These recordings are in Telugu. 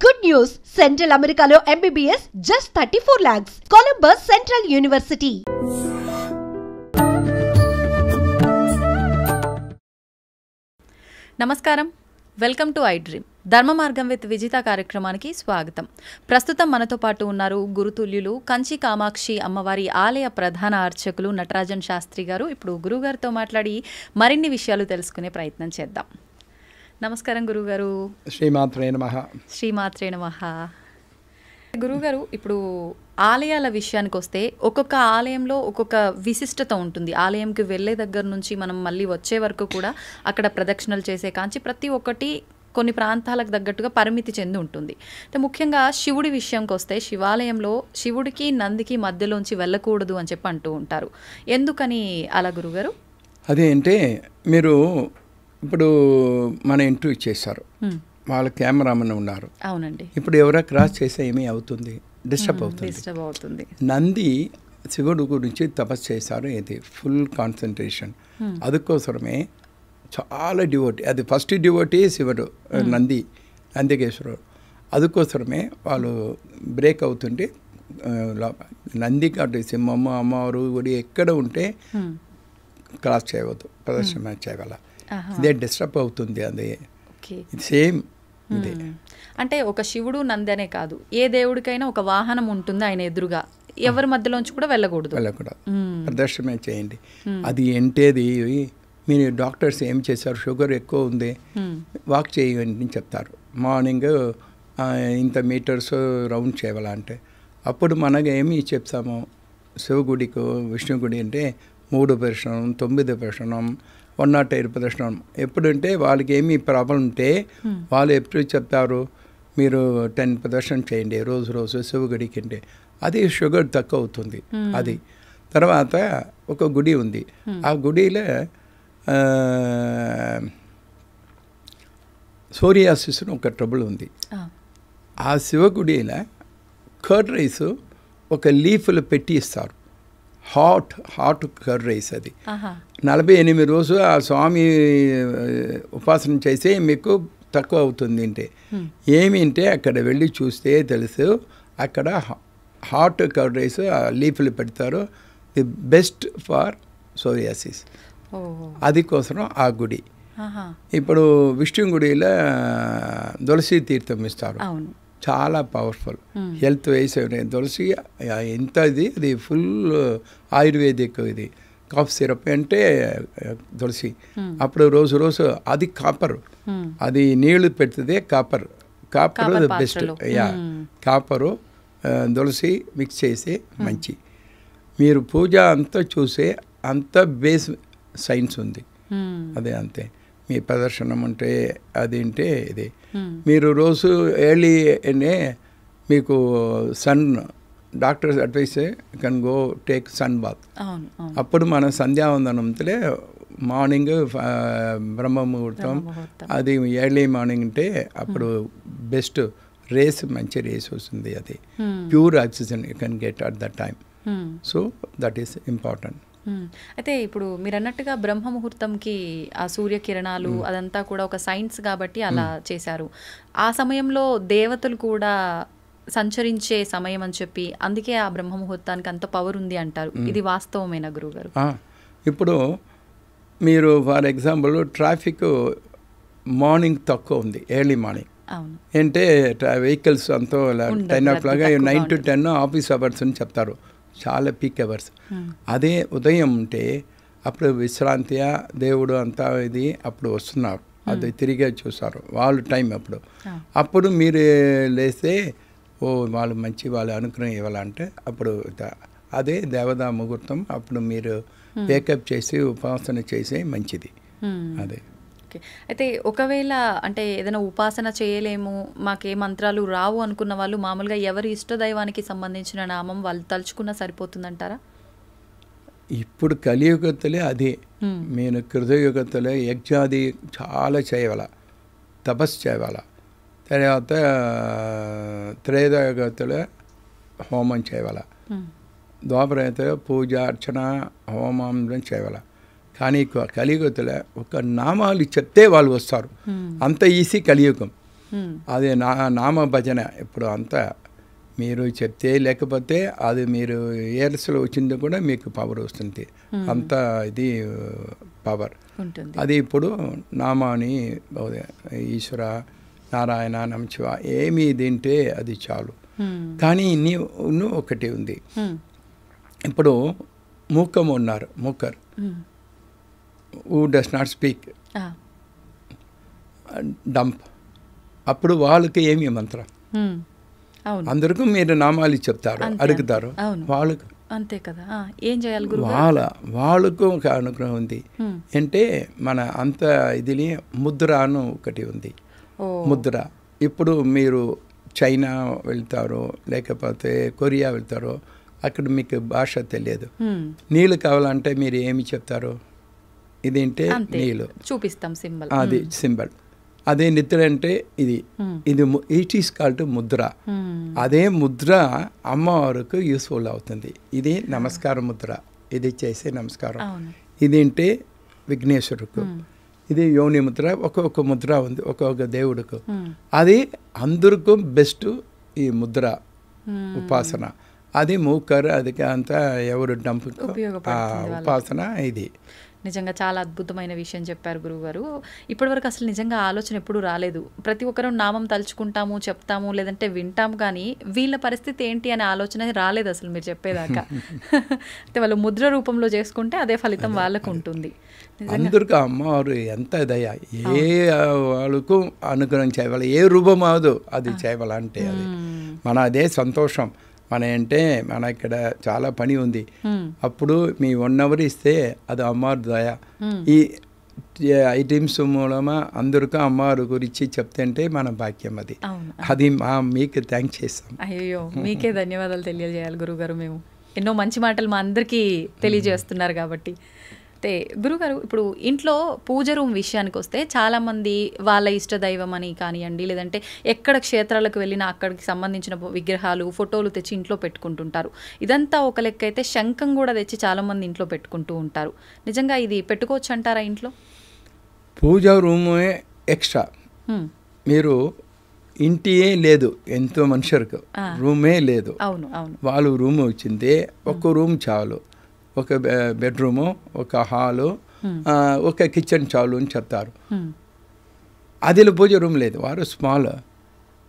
Good news! Central Americano MBBS just 34 lakhs. Columbus Central University. నమస్కారం, వెల్కమ్ టు ఐ డ్రీమ్. ధర్మ మార్గం విత్ విజిత కార్యక్రమానికి స్వాగతం. ప్రస్తుతం మనతో పాటు ఉన్నారు గురుతుల్యులు కంచి కామాక్షి అమ్మవారి ఆలయ ప్రధాన అర్చకులు నటరాజన్ శాస్త్రి గారు. ఇప్పుడు గురుగారితో మాట్లాడి మరిన్ని విషయాలు తెలుసుకునే ప్రయత్నం చేద్దాం. నమస్కారం గురుగారు. శ్రీమాత్రే నమః. శ్రీమాత్రే నమః. గురుగారు, ఇప్పుడు ఆలయాల విషయానికి వస్తే ఒక్కొక్క ఆలయంలో ఒక్కొక్క విశిష్టత ఉంటుంది. ఆలయంకి వెళ్ళే దగ్గర నుంచి మనం మళ్ళీ వచ్చే వరకు కూడా అక్కడ ప్రదక్షిణలు చేసే కాంచి ప్రతి ఒక్కటి కొన్ని ప్రాంతాలకు తగ్గట్టుగా పరిమితి చెంది ఉంటుంది. ముఖ్యంగా శివుడి విషయంకి వస్తే శివాలయంలో శివుడికి నందికి మధ్యలోంచి వెళ్ళకూడదు అని చెప్పి అంటూ ఉంటారు. ఎందుకని అలా గురుగారు? అదేంటే మీరు ఇప్పుడు మన ఇంటర్వ్యూ చేశారు, వాళ్ళ కెమెరామెన్ ఉన్నారు. అవునండి. ఇప్పుడు ఎవరో క్రాస్ చేస్తే ఏమీ అవుతుంది, డిస్టర్బ్ అవుతుంది. నంది శివుడు గురించి తపస్సు చేశారు, ఇది ఫుల్ కాన్సన్ట్రేషన్. అందుకోసమే చాలా డివోటీ, అది ఫస్ట్ డివోటీ శివుడు, నందికేశ్వరుడు. అందుకోసమే వాళ్ళు బ్రేక్ అవుతుంటే నంది కాబట్టి సింహమ్మ అమ్మవారు గుడి ఎక్కడ ఉంటే క్రాస్ చేయవద్దు, ప్రదర్శన చేయగల. ఇదే డిస్టర్బ్ అవుతుంది. అది సేమ్ ఇదే. అంటే ఒక శివుడు నంది అనే కాదు, ఏ దేవుడికైనా ఒక వాహనం ఉంటుంది ఆయన ఎదురుగా, ఎవరి మధ్యలోంచి కూడా వెళ్ళకూడదు. ప్రదర్శన చేయండి. అది ఏంటేది, మీరు డాక్టర్స్ ఏం చేశారు, షుగర్ ఎక్కువ ఉంది, వాక్ చేయండి అని చెప్తారు. మార్నింగ్ ఇంత మీటర్స్ రౌండ్ చేయాలంటే అప్పుడు మనకు ఏమి చెప్తాము, శివగుడికి విష్ణుగుడి అంటే 3 ప్రదర్శనం, 9 ప్రదర్శనం, 108 ప్రదర్శనం. ఎప్పుడంటే వాళ్ళకి ఏమి ప్రాబ్లం ఉంటే వాళ్ళు ఎప్పుడు చెప్తారు, మీరు 10 ప్రదర్శనం చేయండి రోజు శివగుడికి అంటే అది షుగర్ తక్కువ అవుతుంది. అది తర్వాత ఒక గుడి ఉంది, ఆ గుడిలో సోరియాసిస్ ఒక ట్రబుల్ ఉంది. ఆ శివగుడిలో కర్డ్ రైస్ ఒక లీఫ్లో పెట్టి ఇస్తారు, హాట్ కర్డ్ రైస్. అది 48 రోజులు ఆ స్వామి ఉపాసన చేస్తే మీకు తక్కువ అవుతుంది. అంటే ఏమింటే అక్కడ వెళ్ళి చూస్తే తెలుసు, అక్కడ హాట్ కర్డ్ రైస్ లీఫ్లు పెడతారు, ది బెస్ట్ ఫార్ సోరియాసిస్. అది కోసం ఆ గుడి. ఇప్పుడు విష్ణు గుడిలో తులసి తీర్థం ఇస్తారు, చాలా పవర్ఫుల్ హెల్త్ వైస్. తులసి ఎంత అది ఫుల్ ఆయుర్వేదిక్, ఇది కాఫ్ సిరప్ అంటే తులసి. అప్పుడు రోజు అది కాపర్, అది నీళ్లు పెడుతుంది, కాపర్ బెస్ట్. కాపరు తులసి మిక్స్ చేసి మంచి. మీరు పూజ అంతా చూసే అంత బేస్ సైన్స్ ఉంది. అదే అంతే. మీ ప్రదర్శనం అంటే అదేంటే ఇది. మీరు రోజు ఎర్లీ మీకు sun doctors advice can go take sun bath. అప్పుడు మన సంధ్యావందనంతో మార్నింగ్ బ్రహ్మ ముహూర్తం, అది ఎర్లీ మార్నింగ్ అంటే అప్పుడు బెస్ట్ రేస్, మంచి రేస్ వస్తుంది. అది pure oxygen you can get at that time. So that is important. అయితే ఇప్పుడు మీరు అన్నట్టుగా బ్రహ్మ ముహూర్తంకి ఆ సూర్యకిరణాలు అదంతా కూడా ఒక సైన్స్ కాబట్టి అలా చేశారు. ఆ సమయంలో దేవతలు కూడా సంచరించే సమయం అని చెప్పి అందుకే ఆ బ్రహ్మ ముహూర్తానికి అంత పవర్ ఉంది అంటారు. ఇది వాస్తవమేనా గురుగారు? ఇప్పుడు మీరు ఫర్ ఎగ్జాంపుల్ ట్రాఫిక్ మార్నింగ్ తక్కువ ఉంది, ఎర్లీ మార్నింగ్ అంటే వెహికల్స్ అంతా 10 o'clock 9 to 10 ఆఫీస్ అవర్స్ అని చెప్తారు, చాలా పీక్ అవర్స్. అదే ఉదయం ఉంటే అప్పుడు విశ్రాంతిగా దేవుడు అంతా ఇది అప్పుడు వస్తున్నారు, అది తిరిగే చూస్తారు వాళ్ళు టైం. అప్పుడు మీరు లేస్తే వాళ్ళు మంచి వాళ్ళ అనుగ్రహం ఇవ్వాలంటే అప్పుడు అదే దేవతా ముహూర్తం. అప్పుడు మీరు వేకప్ చేసి ఉపాసన చేసే మంచిది. అదే. అయితే ఒకవేళ అంటే ఏదైనా ఉపాసన చేయలేము, మాకే మంత్రాలు రావు అనుకున్న వాళ్ళు మామూలుగా ఎవరి ఇష్టదైవానికి సంబంధించిన నామం వాళ్ళు తలుచుకున్నా సరిపోతుందంటారా? ఇప్పుడు కలియుగతులే అదే. నేను కృతయుగతులే యజ్ఞాది చాలా చేయవాల, తపస్సు చేయవాల. తర్వాత త్రేతాయుగతులే హోమం చేయవాల, ద్వాపరయుగతులే పూజ అర్చన హోమం చేయవాల. కానీ కలియుగతులే ఒక నామాలు చెప్తే వాళ్ళు వస్తారు, అంత ఈజీ కలియుగం. అది నామ భజన ఇప్పుడు అంతా మీరు చెప్తే లేకపోతే అది మీరు ఇయర్స్లో వచ్చింది కూడా మీకు పవర్ వస్తుంది, అంత ఇది పవర్ అది. ఇప్పుడు నామాని ఈశ్వర నారాయణ నమశివ ఏమి తింటే అది చాలు. కానీ ఇన్ని ఒకటి ఉంది, ఇప్పుడు మూకం ఉన్నారు, మూకర్ who does not speak, dumb, అప్పుడు వాళ్ళకి ఏమి మంత్రం, అందరికీ మీరు నామాలు చెప్తారు, అడుగుతారు, వాళ్ళకు అంతే కదా, ఏం చేయాలి వాళ్ళకు ఒక అనుగ్రహం ఉంది. అంటే మన అంత ఇది ముద్ర అని ఒకటి ఉంది, ముద్ర. ఇప్పుడు మీరు చైనా వెళ్తారు లేకపోతే కొరియా వెళ్తారు, అక్కడ మీకు భాష తెలియదు, నీళ్ళు కావాలంటే మీరు ఏమి చెప్తారు, ఇదేంటే నీళ్ళు చూపిస్తాం, సింబల్, అది సింబల్. అదే నిద్ర అంటే ఇది ఇట్ ఈస్ కాల్డ్ ముద్ర. అదే ముద్ర అమ్మవారికి యూస్ఫుల్ అవుతుంది. ఇది నమస్కార ముద్ర, ఇది చేసే నమస్కారం. ఇదేంటే విఘ్నేశ్వరుకు, ఇది యోని ముద్ర. ఒక్కొక్క ముద్ర ఉంది ఒక్కొక్క దేవుడికి. అది అందరికీ బెస్ట్ ఈ ముద్ర ఉపాసన. అది మూకర్, అది అంతా ఎవరు డంపు ఉపాసన. ఇది నిజంగా చాలా అద్భుతమైన విషయం చెప్పారు గురువుగారు. ఇప్పటివరకు అసలు నిజంగా ఆలోచన ఎప్పుడు రాలేదు. ప్రతి ఒక్కరూ నామం తలుచుకుంటాము, చెప్తాము, లేదంటే వింటాము, కానీ వీళ్ళ పరిస్థితి ఏంటి అనే ఆలోచన రాలేదు అసలు మీరు చెప్పేదాకా. అయితే వాళ్ళు ముద్ర రూపంలో చేసుకుంటే అదే ఫలితం వాళ్ళకు ఉంటుంది. అందరికీ అమ్మవారు ఎంత దయ, ఏ వాళ్ళకు అనుగ్రహం చేయవాలి, ఏ రూపం అవదు అది చేయాలంటే అది మన అదే సంతోషం. మన అంటే మన ఇక్కడ చాలా పని ఉంది, అప్పుడు మీ 1 hour ఇస్తే అది అమ్మవారి దయ. ఈ ఐటమ్స్ మూలమా అందరికీ అమ్మవారి గురించి చెప్తుంటే మన భాగ్యం అది. అది మీకు థ్యాంక్స్ చేస్తాం. అయ్యో మీకే ధన్యవాదాలు తెలియజేయాలి గురుగారు. మేము ఎన్నో మంచి మాటలు మా అందరికీ తెలియజేస్తున్నారు కాబట్టి. అయితే గురుగారు, ఇప్పుడు ఇంట్లో పూజ రూమ్ విషయానికి వస్తే చాలామంది వాళ్ళ ఇష్ట దైవం అని కానివ్వండి, లేదంటే ఎక్కడ క్షేత్రాలకు వెళ్ళినా అక్కడికి సంబంధించిన విగ్రహాలు, ఫోటోలు తెచ్చి ఇంట్లో పెట్టుకుంటుంటారు. ఇదంతా ఒక లెక్క అయితే శంఖం కూడా తెచ్చి చాలామంది ఇంట్లో పెట్టుకుంటూ ఉంటారు. నిజంగా ఇది పెట్టుకోవచ్చు అంటారా ఇంట్లో? పూజా రూమే ఎక్స్ట్రా, మీరు ఇంటియే లేదు, ఎంతో మనుషులకు రూమే లేదు. అవును అవును, వాళ్ళు రూమ్ వచ్చింది, ఒక్క రూమ్ చాలు, ఒక బెడ్రూము, ఒక హాలు, ఒక కిచెన్ చాలు అని చెప్తారు. అదిలో పూజ రూమ్ లేదు, వారు స్మాల్.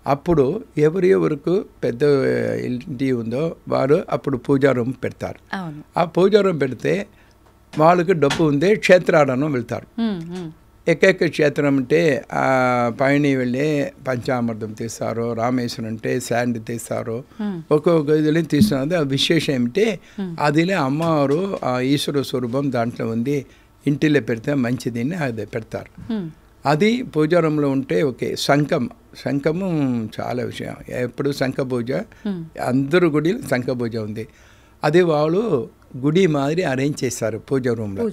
అప్పుడు ఎవరికి పెద్ద ఇంటి ఉందో వారు అప్పుడు పూజా రూమ్ పెడతారు. ఆ పూజా రూమ్ పెడితే వాళ్ళకి డబ్బు ఉంది, క్షేత్రాలను వెళ్తారు. ఎక్క క్షేత్రం అంటే పైన వెళ్ళి పంచామృతం తీస్తారు, రామేశ్వరం అంటే శాండ్ తీస్తారు, ఒక్కొక్క ఇదిలో తీస్తున్నది. ఆ విశేషం ఏమిటి, అదిలే అమ్మవారు ఈశ్వర స్వరూపం దాంట్లో ఉంది, ఇంటిలో పెడితే మంచిది అని అది పెడతారు. అది పూజారంలో ఉంటే ఓకే. శంఖము చాలా విషయం, ఎప్పుడు శంఖ పూజ, అందరూ గుడిలో శంఖ పూజ ఉంది. అది వాళ్ళు గుడి మాదిరి అరేంజ్ చేస్తారు పూజ రూమ్లో.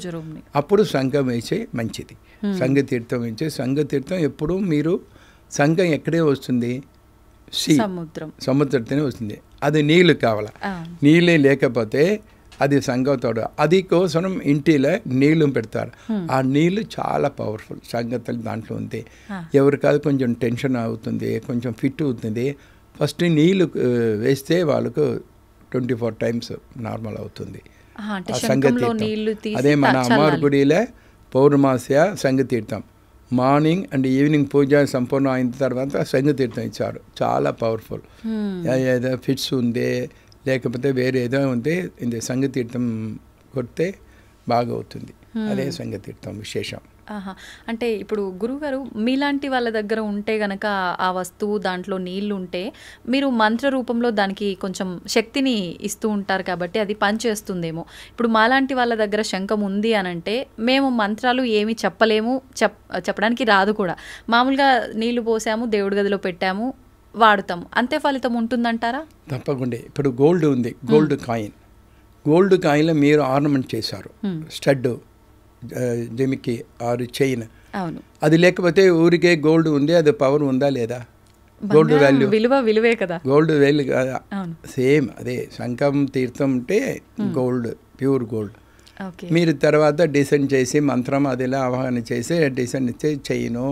అప్పుడు సంఘం వేసే మంచిది, సంఘతీర్థం వేసే. సంఘతీర్థం ఎప్పుడు మీరు సంఘం ఎక్కడే వస్తుంది, సముద్రంతోనే వస్తుంది. అది నీళ్ళు కావాలా, నీళ్ళే లేకపోతే అది సంఘతోడు. అది కోసం ఇంటిలో నీళ్ళు పెడతారు. ఆ నీళ్ళు చాలా పవర్ఫుల్, సంగతులు దాంట్లో ఉంది. ఎవరికాదు కొంచెం టెన్షన్ అవుతుంది, కొంచెం ఫిట్ అవుతుంది, ఫస్ట్ నీళ్ళు వేస్తే వాళ్ళకు 24 times నార్మల్ అవుతుంది. అదే మన అమ్మవారి గుడిలో పౌర్ణమాస్య సంఘతీర్థం, మార్నింగ్ అండ్ ఈవినింగ్ పూజ సంపూర్ణ అయిన తర్వాత సంఘతీర్థం ఇచ్చారు. చాలా పవర్ఫుల్. ఏదో ఫిట్స్ ఉంది లేకపోతే వేరే ఏదో ఉంది, ఇది సంఘతీర్థం కొడితే బాగా అవుతుంది. అదే సంఘతీర్థం విశేషం. అంటే ఇప్పుడు గురువుగారు మీలాంటి వాళ్ళ దగ్గర ఉంటే గనక ఆ వస్తువు దాంట్లో నీళ్లు ఉంటే మీరు మంత్ర రూపంలో దానికి కొంచెం శక్తిని ఇస్తూ ఉంటారు కాబట్టి అది పనిచేస్తుందేమో. ఇప్పుడు మాలాంటి వాళ్ళ దగ్గర శంఖం ఉంది అని అంటే మేము మంత్రాలు ఏమి చెప్పలేము, చెప్పడానికి రాదు కూడా. మామూలుగా నీళ్లు పోసాము, దేవుడి గదిలో పెట్టాము, వాడుతాము, అంతే ఫలితం ఉంటుందంటారా? తప్పకుండా. ఇప్పుడు గోల్డ్ ఉంది, గోల్డ్ కాయిన్లో మీరు ఆర్నమెంట్ చేశారు, స్టడ్, జమికి ఆరు చైన్, అది లేకపోతే ఊరికే గోల్డ్ ఉంది, అది పవర్ ఉందా లేదా? గోల్డ్ వాల్యూ విలువే కదా, గోల్డ్ వాల్యూ కదా. సేమ్ అదే శంఖం తీర్థం అంటే గోల్డ్, ప్యూర్ గోల్డ్. మీరు తర్వాత డిజైన్ చేసి మంత్రం అదిలా ఆవాహన చేసి డిజైన్ ఇచ్చే చైను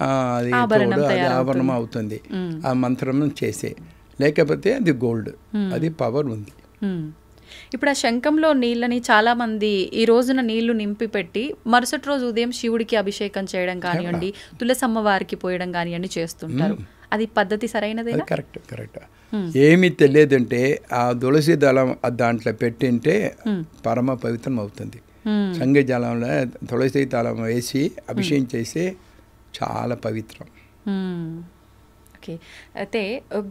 అది ఆభరణం తోడు, అది తయారవుతుంది. ఆభరణం అవుతుంది ఆ మంత్రం చేసే. లేకపోతే అది గోల్డ్, అది పవర్ ఉంది. ఇప్పుడు ఆ శంఖంలో నీళ్ళని చాలా మంది ఈ రోజున నీళ్లు నింపి పెట్టి మరుసటి రోజు ఉదయం శివుడికి అభిషేకం చేయడం కానివ్వండి, తులసమ్మ వారికి పోయడం కానివ్వండి చేస్తుంటారు. అది పద్ధతి సరైనదే? అది కరెక్ట్. ఏమీ తెలియదంటే ఆ తులసి దళం దాంట్లో పెట్టింటే పరమ పవిత్రం అవుతుంది. సంగ జలంలో తులసి దళం వేసి అభిషేకం చేసి చాలా పవిత్రం. ఓకే. అయితే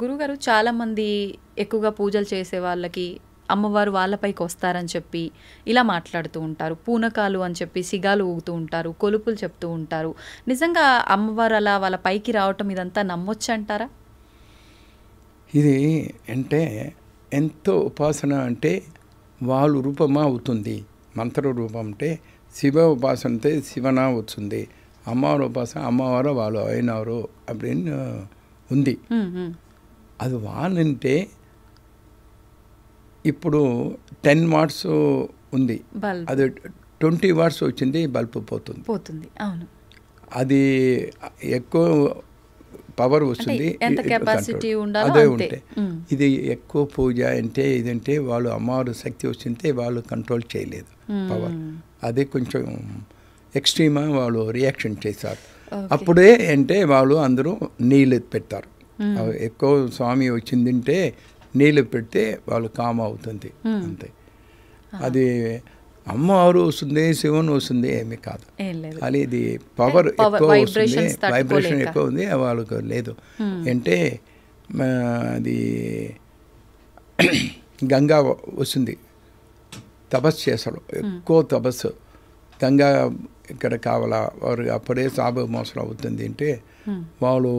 గురుగారు చాలామంది ఎక్కువగా పూజలు చేసే వాళ్ళకి అమ్మవారు వాళ్ళపైకి వస్తారని చెప్పి ఇలా మాట్లాడుతూ ఉంటారు. పూనకాలు అని చెప్పి సిగాలు ఊగుతూ ఉంటారు, కొలుపులు చెప్తూ ఉంటారు. నిజంగా అమ్మవారు అలా వాళ్ళ పైకి రావటం ఇదంతా నమ్మొచ్చు అంటారా? ఇది అంటే ఎంతో ఉపాసన అంటే వాళ్ళు రూపమా అవుతుంది. మంత్ర రూపం అంటే శివ ఉపాసన అంటే శివనా వస్తుంది, అమ్మవారు ఉపాసన అమ్మవారు వాళ్ళు అయినారు அப்படின்னு ఉంది. అది వాళ్ళంటే ఇప్పుడు 10 వాట్స్ ఉంది, అది 20 వాట్స్ వచ్చింది బల్బ్ పోతుంది. అవును, అది ఎక్కువ పవర్ వస్తుంది, అదే ఉంటే. ఇది ఎక్కువ పూజ అంటే ఇదంటే వాళ్ళు అమ్మవారు శక్తి వస్తుంటే వాళ్ళు కంట్రోల్ చేయలేదు పవర్. అదే కొంచెం ఎక్స్ట్రీమా వాళ్ళు రియాక్షన్ చేశారు. అప్పుడే అంటే వాళ్ళు అందరూ నీళ్ళు పెడతారు. ఎక్కువ స్వామి వచ్చిందంటే నీళ్ళు పెడితే వాళ్ళు కామ్ అవుతుంది అంతే. అది అమ్మవారు వస్తుంది, శివుని వస్తుంది ఏమి కాదు. కానీ ఇది పవర్ ఎక్కువ వస్తుంది, వైబ్రేషన్ ఎక్కువ ఉంది, వాళ్ళకు లేదు. అంటే అది గంగా వస్తుంది, తపస్సు చేస్తారు, ఎక్కువ తపస్సు. గంగా ఇక్కడ కావాలా వారు అప్పుడే సాబు మోసలు అవుతుంది అంటే వాళ్ళు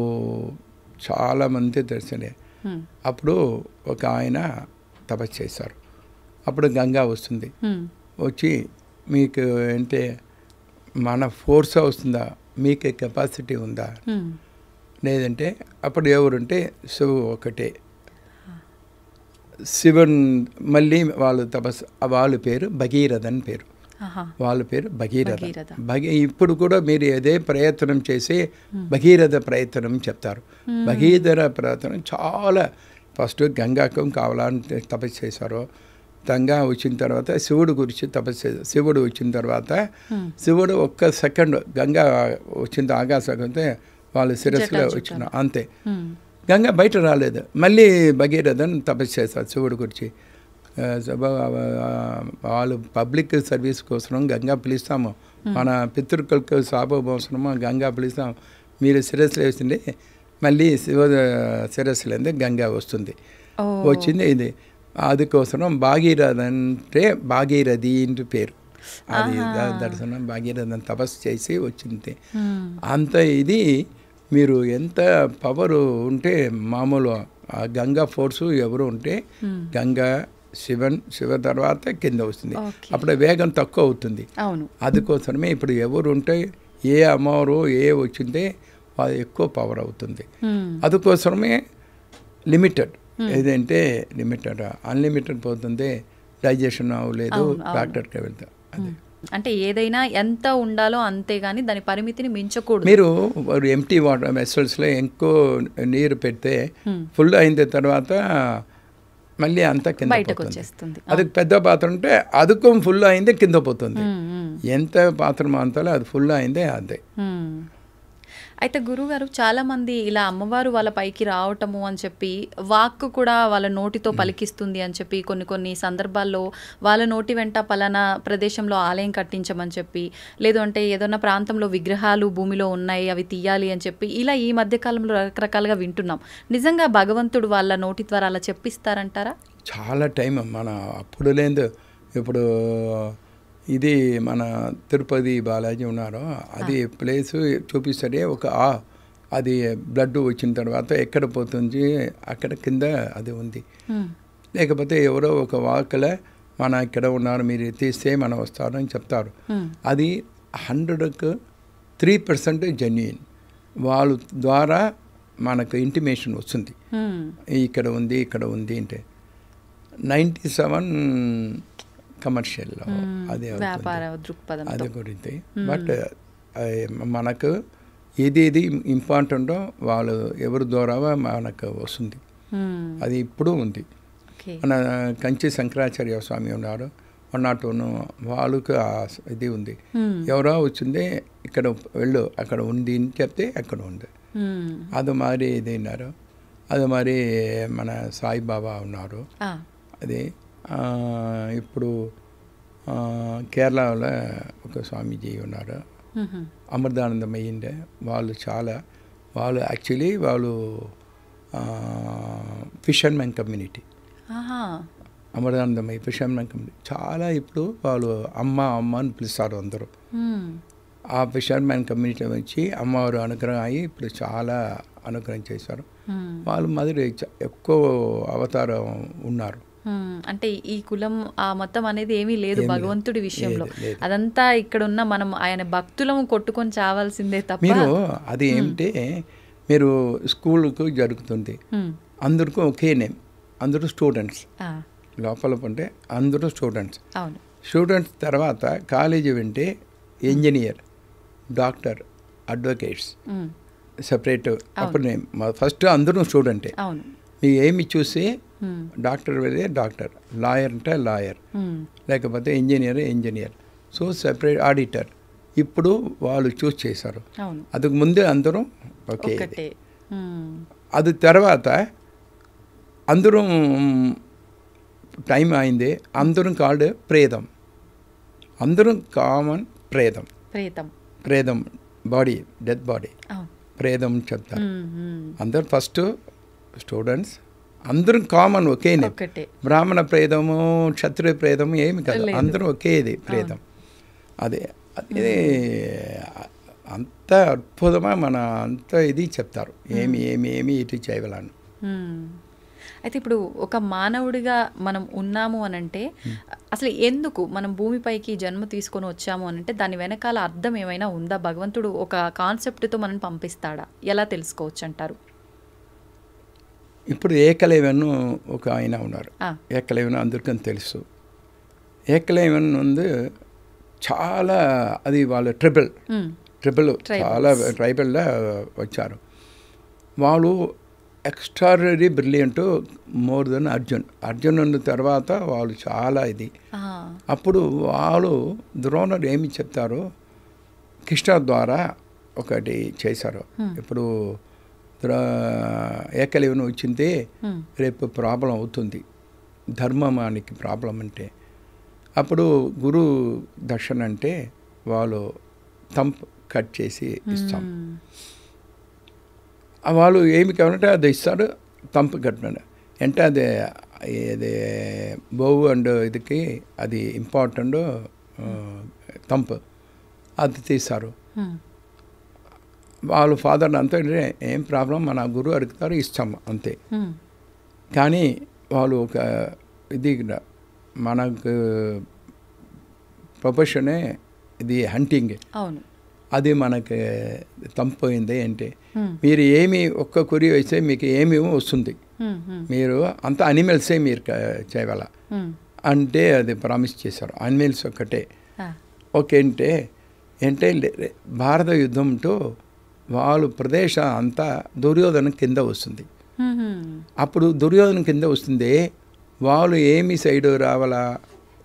చాలామంది దర్శనే. అప్పుడు ఒక ఆయన తపస్సు చేశారు, అప్పుడు గంగా వస్తుంది. వచ్చి మీకు అంటే మన ఫోర్స్ వస్తుందా, మీకు కెపాసిటీ ఉందా, లేదంటే అప్పుడు ఎవరుంటే శివు ఒకటే. శివన్ మళ్ళీ వాళ్ళు తపస్సు, వాళ్ళ పేరు భగీరథన్ పేరు, వాళ్ళ పేరు భగీరథ. ఇప్పుడు కూడా మీరు ఏదే ప్రయత్నం చేసి భగీరథ ప్రయత్నం చెప్తారు. భగీరథ ప్రయత్నం చాలా ఫస్ట్ గంగాకు కావాలని తపస్సు చేశారు. గంగా వచ్చిన తర్వాత శివుడు గురించి తపస్సు చేశారు. శివుడు వచ్చిన తర్వాత శివుడు ఒక్క సెకండ్ గంగా వచ్చింది ఆకాశంతే వాళ్ళు శిరస్సులో వచ్చిన అంతే, గంగా బయట రాలేదు. మళ్ళీ భగీరథన్ తపస్సు చేశారు శివుడు గురించి. వాళ్ళు పబ్లిక్ సర్వీస్ కోసం గంగా పిలుస్తాము, మన పితృకులకు శాపమోసనము గంగా పిలుస్తాము, మీరు శిరస్సులో వేసింది మళ్ళీ శివ శిరస్సులో గంగా వస్తుంది. వచ్చింది ఇది అందుకోసం భాగీరథ అంటే భాగీరథి ఇంటి పేరు. అది దర్శనం భాగీరథన్ తపస్సు చేసి వచ్చింది. అంత ఇది మీరు ఎంత పవర్ ఉంటే మామూలు ఆ గంగా ఫోర్సు ఎవరు ఉంటే గంగా శివ తర్వాత కింద వస్తుంది, అప్పుడు వేగం తక్కువ అవుతుంది. అందుకోసమే ఇప్పుడు ఎవరు ఉంటే ఏ అమ్మవారు ఏ వచ్చిందే అది ఎక్కువ పవర్ అవుతుంది. అందుకోసమే లిమిటెడ్, ఏదంటే లిమిటెడ్ అన్లిమిటెడ్ పోతుంది, డైజెషన్ అవ్వలేదు, డాక్టర్కి వెళ్తా. అదే అంటే ఏదైనా ఎంత ఉండాలో అంతే కానీ దాని పరిమితిని మించకూడదు. మీరు ఎంటీ వాటర్ వెసల్స్లో ఎక్కువ నీరు పెడితే ఫుల్ అయిన తర్వాత మళ్ళీ అంతా కింద వచ్చేస్తుంది. అది పెద్ద పాత్ర ఉంటే అదుకు ఫుల్ అయిందే కింద పోతుంది. ఎంత పాత్ర అంతలో అది ఫుల్ అయిందే అదే. అయితే గురుగారు చాలామంది ఇలా అమ్మవారు వాళ్ళ పైకి రావటము అని చెప్పి వాక్కు కూడా వాళ్ళ నోటితో పలికిస్తుంది అని చెప్పి కొన్ని సందర్భాల్లో వాళ్ళ నోటి వెంట పలానా ప్రదేశంలో ఆలయం కట్టించమని చెప్పి, లేదు అంటే ఏదైనా ప్రాంతంలో విగ్రహాలు భూమిలో ఉన్నాయి అవి తీయాలి అని చెప్పి ఇలా ఈ మధ్యకాలంలో రకరకాలుగా వింటున్నాం. నిజంగా భగవంతుడు వాళ్ళ నోటి ద్వారా అలా చెప్పిస్తారంటారా? చాలా టైం మన అప్పుడు లేదు. ఇప్పుడు ఇది మన తిరుపతి బాలాజీ ఉన్నారో అది ప్లేసు చూపిస్తాడే ఒక అది బ్లడ్ వచ్చిన తర్వాత ఎక్కడ పోతుంది అక్కడ కింద అది ఉంది. లేకపోతే ఎవరో ఒక వాకల మన ఇక్కడ ఉన్నారు మీరు తీస్తే మనం వస్తారు అని చెప్తారు. అది 100కు 3% జెన్యూన్. వాళ్ళ ద్వారా మనకు ఇంటిమేషన్ వస్తుంది ఇక్కడ ఉంది అంటే. 97 కమర్షియల్లో అదే వ్యాపార దృక్పథం అదే గురించి. బట్ మనకు ఏదేది ఇంపార్టెంటో వాళ్ళు ఎవరి ద్వారా మనకు వస్తుంది. అది ఇప్పుడు ఉంది. మన కంచి శంకరాచార్య స్వామి ఉన్నారు, 101 వాళ్ళకు ఇది ఉంది. ఎవరో వచ్చిందే ఇక్కడ వెళ్ళు, అక్కడ ఉంది అని చెప్తే అక్కడ ఉంది. అది మరి ఇది ఉన్నారు. అది మరి మన సాయిబాబా ఉన్నారు. అది ఇప్పుడు కేరళలో ఒక స్వామీజీ ఉన్నారు, అమృతానందమయ్యిండే. వాళ్ళు యాక్చువల్లీ వాళ్ళు fishermen community, Amritanandamayi fishermen community. చాలా ఇప్పుడు వాళ్ళు అమ్మ అని పిలుస్తారు అందరూ. ఆ ఫిషర్మెన్ కమ్యూనిటీ వచ్చి అమ్మవారు అనుగ్రహం అయ్యి ఇప్పుడు చాలా అనుగ్రహం చేశారు. వాళ్ళు మొదటి ఎక్కువ అవతారం ఉన్నారు. అంటే ఈ కులం ఆ మతం అనేది ఏమీ లేదు భగవంతుడి విషయంలో. అదంతా ఇక్కడ ఉన్న మనం ఆయన భక్తులము కొట్టుకొని చావాల్సిందే తప్ప. మీరు అది ఏమిటి, మీరు స్కూల్కు జరుగుతుంది, అందరికీ ఒకే నేమ్, అందరూ స్టూడెంట్స్. లోపల ఉంటే అందరూ స్టూడెంట్స్. స్టూడెంట్స్ తర్వాత కాలేజీ వింటే ఇంజనీర్, డాక్టర్, అడ్వకేట్స్ సెపరేట్. అప్పుడు నేను ఫస్ట్ అందరూ స్టూడెంటే. మీకు ఏమి చూసి డాక్టర్ వెళ్ళే డాక్టర్, లాయర్ అంటే లాయర్, లేకపోతే ఇంజనీర్. So separate auditor. ఇప్పుడు వాళ్ళు చూస్ చేశారు. అందుకు ముందే అందరూ ఓకే. అది తర్వాత అందరూ టైం అయింది, అందరం కాల్డ్ ప్రేతం. అందరం కామన్ ప్రేతం బాడీ, డెత్ బాడీ, ప్రేతం చెప్తారు. అందరు ఫస్ట్ స్టూడెంట్స్ అందరం కామన్ ఒకేనే. బ్రాహ్మణ ప్రేతము, క్షత్రియ ప్రేతము ఏమి కాదు, అందరూ ఒకేది ప్రేతం. అదే అంత అద్భుతమా మన అంత ఇది చెప్తారు, ఏమి ఇటు చేయగలను. అయితే ఇప్పుడు ఒక మానవుడిగా మనం ఉన్నాము అనంటే అసలు ఎందుకు మనం భూమిపైకి జన్మ తీసుకొని వచ్చాము అనంటే దాని వెనకాల అర్థం ఏమైనా ఉందా? భగవంతుడు ఒక కాన్సెప్ట్తో మనం పంపిస్తాడా? ఎలా తెలుసుకోవచ్చు అంటారు? ఇప్పుడు ఏకలైవన్ ఒక ఆయన ఉన్నారు. ఏకలైవన్ అందరికీ తెలుసు. ఏకలైవన్ ఉంది చాలా, అది వాళ్ళ ట్రిబుల్ చాలా ట్రైబల్లో వచ్చారు. వాళ్ళు extraordinary brilliant, more than Arjun తర్వాత వాళ్ళు చాలా ఇది. అప్పుడు వాళ్ళు ద్రోణుడు ఏమి చెప్తారు, కృష్ణ ద్వారా ఒకటి చేశారు. ఇప్పుడు ఏకలవ్యుని వచ్చిందే రేపు ప్రాబ్లం అవుతుంది, ధర్మానికి ప్రాబ్లం అంటే. అప్పుడు గురు దర్శన అంటే వాళ్ళు తంప్ కట్ చేసి ఇస్తాం. వాళ్ళు ఏమి కావాలంటే అది ఇస్తారు, తంపు కట్టిన అంటే అది బోవు అండ్ ఇదికి అది ఇంపార్టెంట్ తంపు అది తీస్తారు. వాళ్ళు ఫాదర్ అంతా ఏం ప్రాబ్లం, మన గురువు అడుగుతారు ఇస్తాం అంతే. కానీ వాళ్ళు ఒక ఇది మనకు ప్రొఫెషనే ఇది హంటింగ్. అది మనకి తంపోయింది అంటే మీరు ఏమి ఒక్క కురి వేస్తే మీకు ఏమేమో వస్తుంది, మీరు అంత అనిమల్సే మీరు చేయగల అంటే అది ప్రామిస్ చేశారు. అనిమల్స్ ఒక్కటే ఓకే అంటే భారత యుద్ధంతో వాళ్ళు ప్రదేశం అంతా దుర్యోధన కింద వస్తుంది. అప్పుడు దుర్యోధన కింద వస్తుంది, వాళ్ళు ఏమి సైడ్ రావాలా,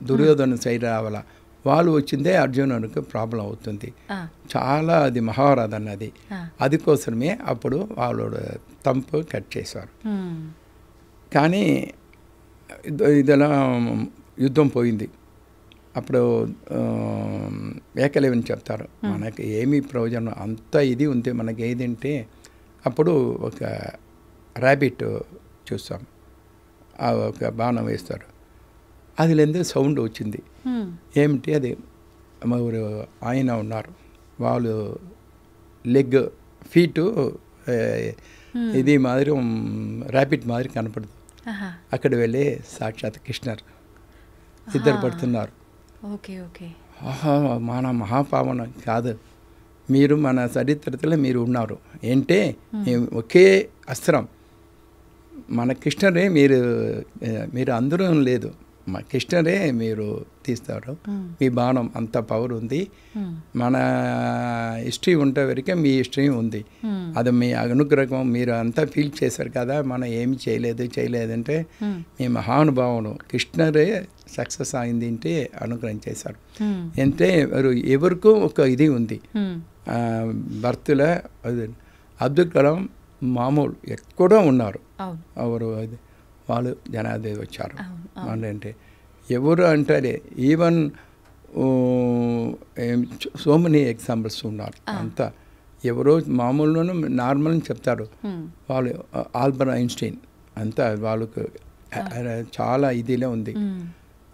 దుర్యోధన సైడ్ రావాలా, వాళ్ళు వచ్చిందే అర్జునుడికి ప్రాబ్లం అవుతుంది. చాలా అది మహారాధ అన్నది. అది కోసమే అప్పుడు వాళ్ళు తంపు కట్ చేశారు. కానీ ఇదలా యుద్ధం పోయింది. అప్పుడు ఏకలవ్యుని చెప్తారు, మనకి ఏమీ ప్రయోజనం అంత ఇది ఉంది మనకి ఏదంటే, అప్పుడు ఒక ర్యాబిట్ చూస్తాం, ఒక బాణం వేస్తారు, అది లేదే సౌండ్ వచ్చింది. ఏమిటి అది, మరి ఆయన ఉన్నారు, వాళ్ళు లెగ్ ఫీటు ఇది మాదిరి ర్యాబిట్ మాదిరి కనపడదు. అక్కడ వెళ్ళి సాక్షాత్ కృష్ణర్ ఇద్దరు పడుతున్నారు. మన మహాపావన కాదు, మీరు మన చరిత్రలో మీరు ఉన్నారు ఏంటే, ఒకే అస్త్రం మన కృష్ణరే, మీరు అందరూ లేదు, మా కృష్ణరే మీరు తీస్తారు, మీ బాణం అంత పవర్ ఉంది, మన హిస్టరీ ఉంటే వరకే మీ హిస్టరీ ఉంది, అది మీ అనుగ్రహం మీరు అంతా ఫీల్ చేశారు కదా, మనం ఏమి చేయలేదంటే మీ మహానుభావులు కృష్ణరే సక్సెస్ అయింది అంటే అనుగ్రహం చేశారు. అంటే ఎవరికూ ఒక ఇది ఉంది బర్త్లో. అబ్దుల్ కలాం మామూలు ఎక్కడో ఉన్నారు, ఎవరు వాళ్ళు జనాదేవి వచ్చారు. అంటే ఎవరు అంటారే ఈవెన్ సో మెనీ ఎగ్జాంపుల్స్ ఉన్నారు. అంతా ఎవరో మామూలును నార్మల్ అని చెప్తారు వాళ్ళు. ఆల్బర్ట్ ఐన్స్టీన్ అంతా వాళ్ళకు చాలా ఇదిలో ఉంది.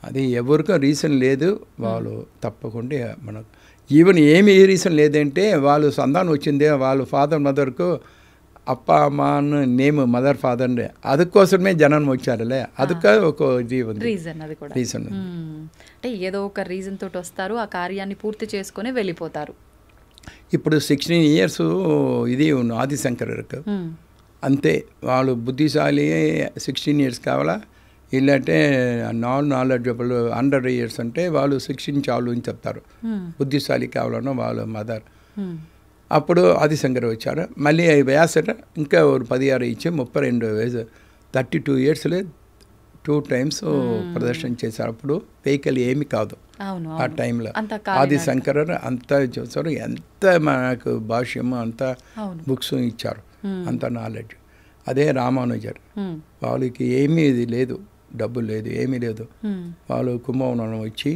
అది ఎవరికో రీజన్ లేదు, వాళ్ళు తప్పకుండా మనకు ఈవెన్ ఏమి రీజన్ లేదంటే వాళ్ళు సంతానం వచ్చిందే వాళ్ళ ఫాదర్ మదర్కు అప్ప అమ్మ అని నేమ్ మదర్ ఫాదర్ అదుకోసమే జనం వచ్చారులే, అదొక ఒక ఇది ఉంది రీజన్. అంటే ఏదో ఒక రీజన్ తోటి వస్తారు, ఆ కార్యాన్ని పూర్తి చేసుకొని వెళ్ళిపోతారు. ఇప్పుడు 16 years ఇది ఆదిశంకరుకు అంతే, వాళ్ళు బుద్ధిశాలి 16 years కావాలా, ఇల్లంటే నాలెడ్జబుల్ 100 years అంటే వాళ్ళు 16 చాలు అని చెప్తారు. బుద్ధిశాలి కావాలన్నా వాళ్ళ మదర్. అప్పుడు ఆదిశంకర్ వచ్చారు, మళ్ళీ వ్యాసట ఇంకా 16 ఇచ్చి 32 వయసు 32 yearsలో 2 times ప్రదర్శన చేశారు. అప్పుడు వెహికల్ ఏమి కాదు ఆ టైంలో. ఆదిశంకర్ అంతా చూసారు, ఎంత మనకు భాష్యము అంతా బుక్స్ ఇచ్చారు, అంత నాలెడ్జ్. అదే రామానుజర్, వాళ్ళకి ఏమీ ఇది లేదు, డబ్బు లేదు, ఏమీ లేదు. వాళ్ళు కుంభకోణం వచ్చి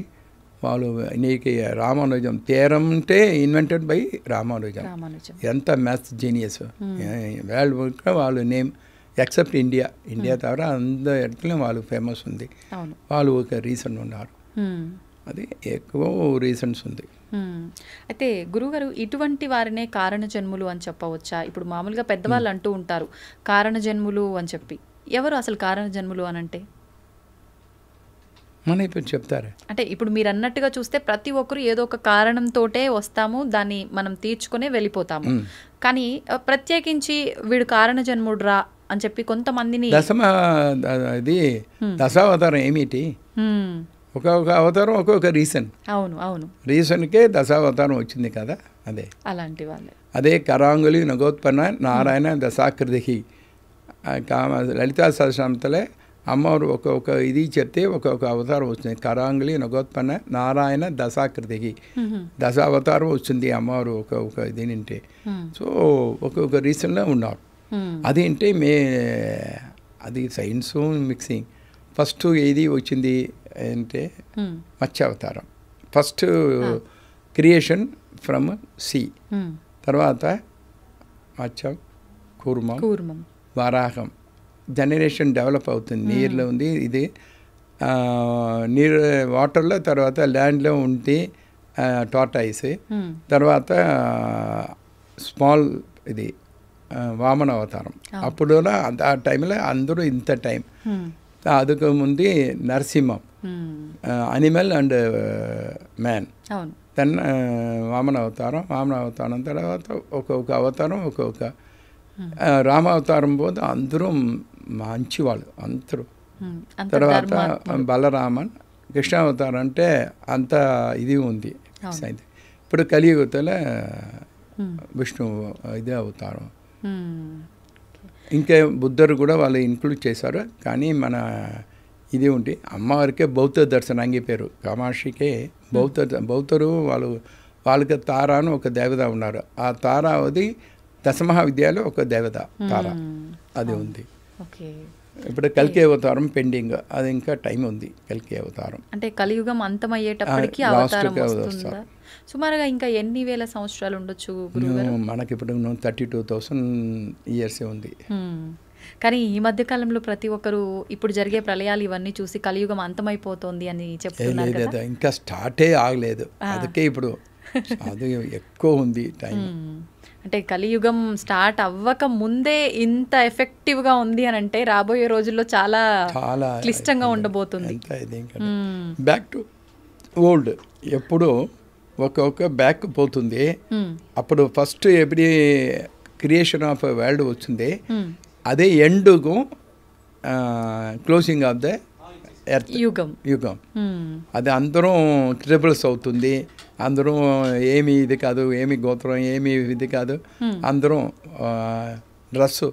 వాళ్ళు నీకు రామానుజం తీరం అంటే ఇన్వెంటెడ్ బై రామానుజం. ఎంత మ్యాథ్స్ జీనియస్ వరల్డ్ వాళ్ళు నేమ్ ఎక్సెప్ట్ ఇండియా తవిర అందరి ఎట్లా వాళ్ళు ఫేమస్ ఉంది. వాళ్ళు ఒక రీజన్ ఉన్నారు, అది ఎక్కువ రీజన్స్ ఉంది. అయితే గురుగారు ఇటువంటి వారినే కారణ జన్ములు అని చెప్పవచ్చా? ఇప్పుడు మామూలుగా పెద్దవాళ్ళు అంటూ ఉంటారు కారణ జన్ములు అని చెప్పి. ఎవరు అసలు కారణ జన్ములు అని అంటే? మన ఇప్పుడు చెప్తారు. అంటే ఇప్పుడు మీరు అన్నట్టుగా చూస్తే ప్రతి ఒక్కరు ఏదో ఒక కారణంతోటే వస్తాము, దాన్ని మనం తీర్చుకునే వెళ్ళిపోతాము. కానీ ప్రత్యేకించి వీడు కారణ జన్ముడు రా అని చెప్పి కొంతమందిని దశావతారం ఏమిటి, ఒక్కొక్క అవతారం ఒక్కొక్క రీజన్. అవును రీజన్కే దశావతారం వచ్చింది కదా. అదే అలాంటి వాళ్ళే. అదే కరాంగులి నగోత్పన్న నారాయణ దశాకృతి లలితా సహస్రనామంలో అమ్మవారు ఒక్కొక్క ఇది చెప్తే ఒక్కొక్క అవతారం వస్తుంది. కరాంగులి నగోత్పన్న నారాయణ దశాకృతికి దశావతారం వస్తుంది అమ్మవారు ఒక ఇది నింటే. సో ఒక్కొక్క రీజన్లో ఉన్నారు. అదేంటే అది సైన్స్ మిక్సింగ్. ఫస్ట్ ఏది వచ్చింది అంటే మత్స్యావతారం. ఫస్ట్ క్రియేషన్ ఫ్రమ్ సీ, తర్వాత మత్స్యం, కూర్మం, వరాహం. జనరేషన్ డెవలప్ అవుతుంది, నీరులో ఉంది ఇది, నీరు వాటర్లో, తర్వాత ల్యాండ్లో ఉంది టార్టాయిస్, తర్వాత స్మాల్ ఇది వామన అవతారం. అప్పుడు ఆ టైంలో అందరూ ఇంత టైం. అదుకు ముందు Narasimham, animal and man. Then Vamana అవతారం తర్వాత ఒక్కొక్క అవతారం ఒక్కొక్క. రామావతారం పోతే అందరూ మంచివాళ్ళు అందరూ. తర్వాత బలరామన్, కృష్ణావతారం అంటే అంత ఇది ఉంది. ఇప్పుడు కలియుగతలో విష్ణు ఇదే అవతారం. ఇంకా బుద్ధుడు కూడా వాళ్ళు ఇంక్లూడ్ చేశారు. కానీ మన ఇది ఉంటే అమ్మవారికే బౌద్ధ దర్శనాంగి పేరు. కామాక్షికే బౌద్ధరు వాళ్ళకి తార అని ఒక దేవత ఉన్నారు. ఆ తార అది దశమహావిద్యాలో ఒక దేవత తార, అది ఉంది. ఇప్పుడు కల్కి అవతారం పెండింగ్, అది ఇంకా టైం ఉంది. కల్కి అవతారం అంటే కలియుగం అంతమయ్యేటప్పటికి అవతారం వస్తుందా? సుమారుగా ఇంకా ఎన్ని వేల సంవత్సరాలు ఉండొచ్చు గురుగారు? మనకి ఇప్పుడు 32,000 years ఉంది. కానీ ఈ మధ్య కాలంలో ప్రతి ఒక్కరు ఇప్పుడు జరిగే ప్రళయాలు ఇవన్నీ చూసి కలియుగం అంతమైపోతుంది అని చెప్తున్నారు కదా. ఇంకా స్టార్టే ఆగలేదు, అందుకే ఇప్పుడు అది ఎక్కువ ఉంది టైం. అంటే కలియుగం స్టార్ట్ అవ్వక ముందే ఇంత ఎఫెక్టివ్గా ఉంది అని అంటే రాబోయే రోజుల్లో చాలా క్లిష్టంగా ఉండబోతుంది. బ్యాక్ టు ఓల్డ్ ఎప్పుడు ఒక్కొక్క బ్యాక్ పోతుంది. అప్పుడు first every creation of world వచ్చింది, అదే ఎండ్కు క్లోజింగ్ ఆఫ్ ద ఎర్త్ యుగం. యుగం. అది అందరం ట్రిబుల్స్ అవుతుంది, అందరం ఏమి ఇది కాదు, ఏమి గోత్రం, ఏమి ఇది కాదు, అందరం డ్రెస్సు